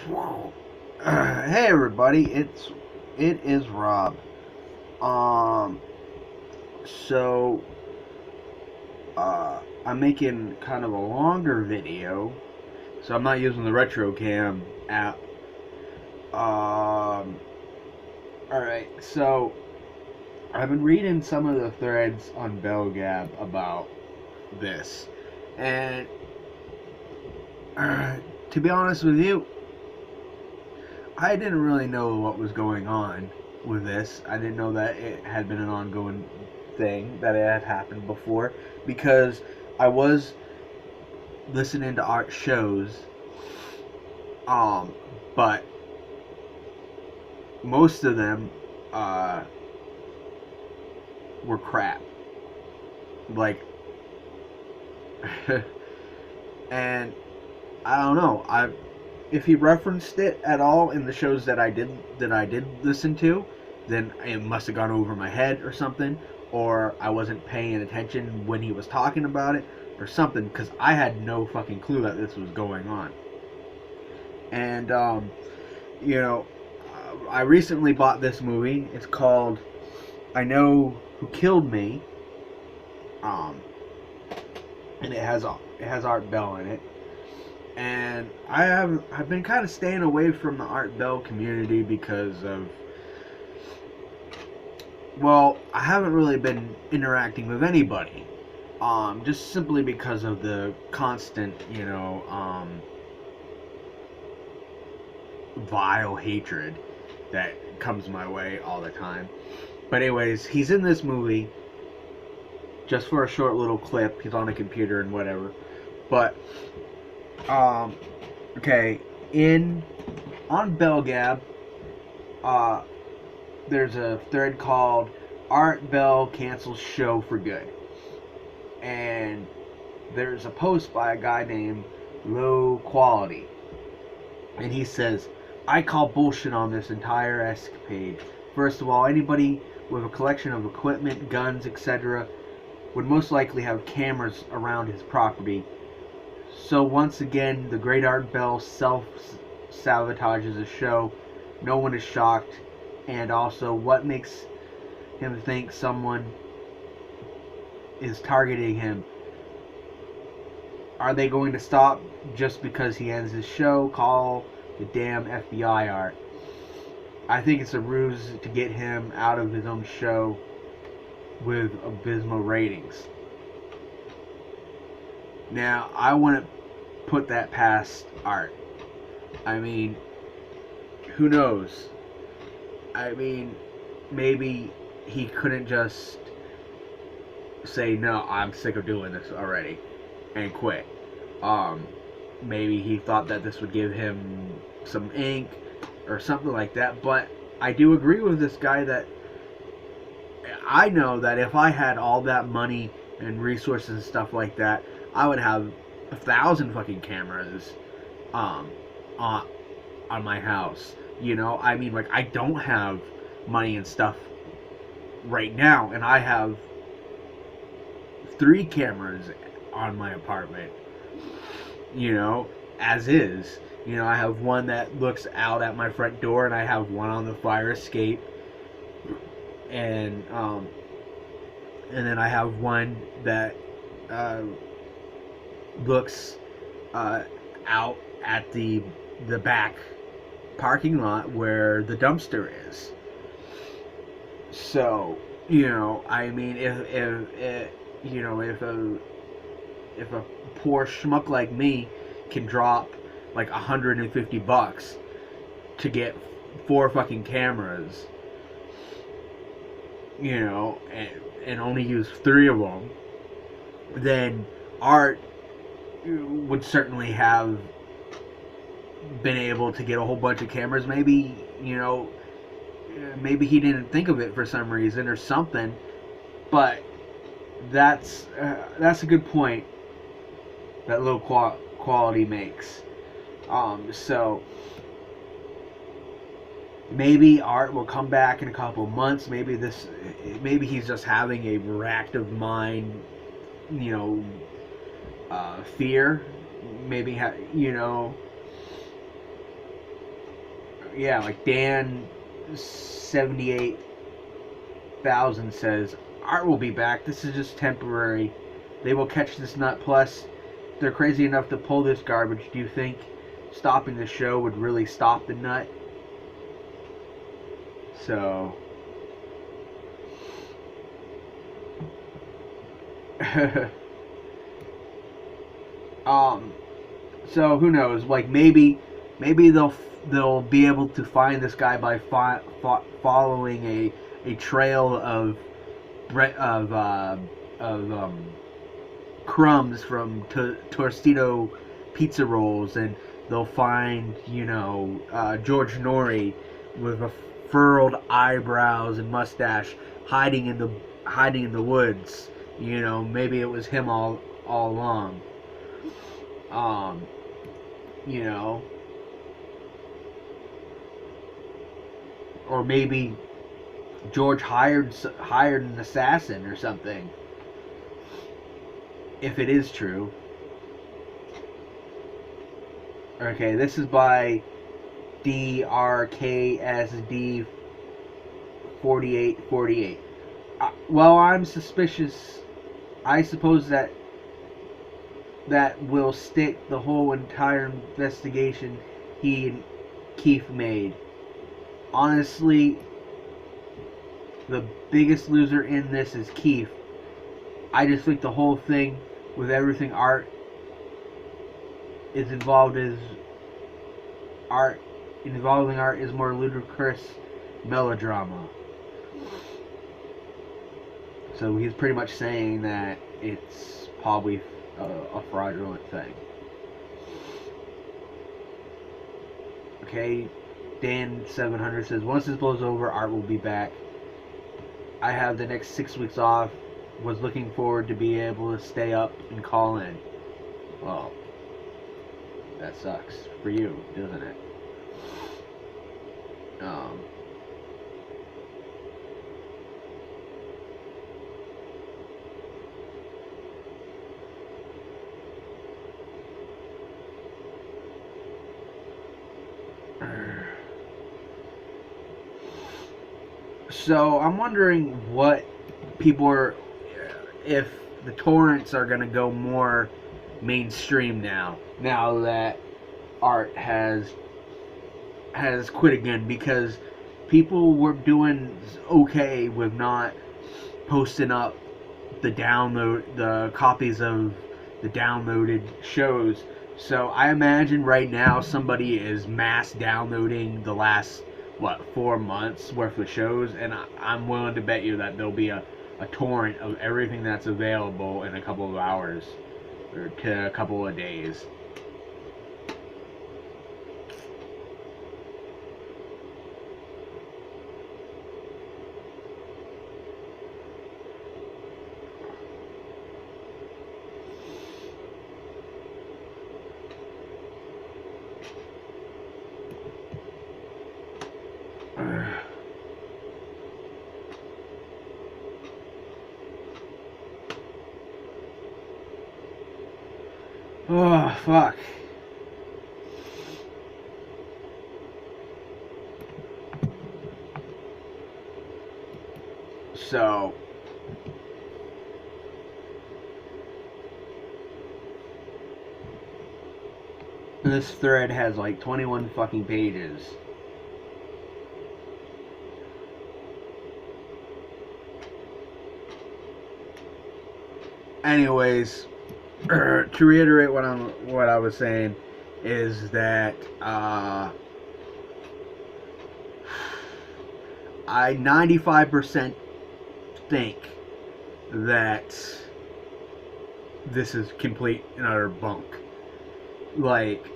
Hey everybody, it is Rob. Um, so I'm making kind of a longer video, so I'm not using the RetroCam app. All right, so I've been reading some of the threads on BellGab about this, and uh, to be honest with you, I didn't really know what was going on with this. I didn't know that it had been an ongoing thing, that it had happened before, because I was listening to art shows, um, but most of them uh, were crap. Like, and I don't know. If he referenced it at all in the shows that I did listen to, then it must have gone over my head or something, or I wasn't paying attention when he was talking about it or something, because I had no fucking clue that this was going on. And you know, I recently bought this movie. It's called I Know Who Killed Me, um, and it has Art Bell in it. And I've been kind of staying away from the Art Bell community because of, well, I haven't really been interacting with anybody, just simply because of the constant, vile hatred that comes my way all the time. But anyways, he's in this movie just for a short little clip. He's on a computer and whatever. But um, okay, in on BellGab, uh, there's a thread called Art Bell Cancels Show for Good. And there's a post by a guy named Low Quality. And he says, I call bullshit on this entire escapade. First of all, anybody with a collection of equipment, guns, etc., would most likely have cameras around his property. So once again, the great Art Bell self-sabotages the show. No one is shocked. And also, what makes him think someone is targeting him? Are they going to stop just because he ends his show? Call the damn FBI, Art. I think it's a ruse to get him out of his own show with abysmal ratings. Now, I wouldn't put that past Art. I mean, who knows? I mean, maybe he couldn't just say, no, I'm sick of doing this already, and quit. Maybe he thought that this would give him some ink or something like that, but I do agree with this guy that I know that if I had all that money and resources and stuff like that, I would have 1,000 fucking cameras um, on my house. I mean, like, I don't have money and stuff right now, and I have 3 cameras on my apartment, as is. I have one that looks out at my front door, and I have one on the fire escape, and then I have one that looks out at the back parking lot where the dumpster is. So, I mean, if a poor schmuck like me can drop like $150 to get 4 fucking cameras, and only use 3 of them, then Art would certainly have been able to get a whole bunch of cameras. Maybe, maybe he didn't think of it for some reason or something. But that's a good point that Low Quality makes. So maybe Art will come back in a couple months. Maybe he's just having a reactive mind, fear. Maybe yeah, like Dan 78,000 says, Art will be back. This is just temporary. They will catch this nut. Plus, they're crazy enough to pull this garbage. Do you think stopping the show would really stop the nut? So, so who knows? Like maybe they'll be able to find this guy by following a trail of crumbs from Tostito pizza rolls, and they'll find George Norrie with a furrowed eyebrows and mustache hiding in the woods. Maybe it was him all along. You know, or maybe George hired an assassin or something. If it is true. Okay, this is by DRKSD4848. Well, I'm suspicious. I suppose that will stick the whole entire investigation he and Keith made. Honestly, the biggest loser in this is Keith. I just think the whole thing with everything Art is involved involving Art is more ludicrous melodrama. So he's pretty much saying that it's probably a fraudulent thing. Okay, Dan 700 says, once this blows over, Art will be back. I have the next 6 weeks off. Was looking forward to be able to stay up and call in. Well, that sucks for you, doesn't it? So I'm wondering what people are, if the torrents are going to go more mainstream now that Art has quit again, because people were doing okay with not posting up the copies of the downloaded shows. So I imagine right now somebody is mass downloading the last 4 months worth of shows, and I'm willing to bet you that there'll be a torrent of everything that's available in a couple of hours or to a couple of days. Oh, fuck. So, this thread has like 21 fucking pages. Anyways, to reiterate what I was saying is that I 95% think that this is complete and utter bunk. Like,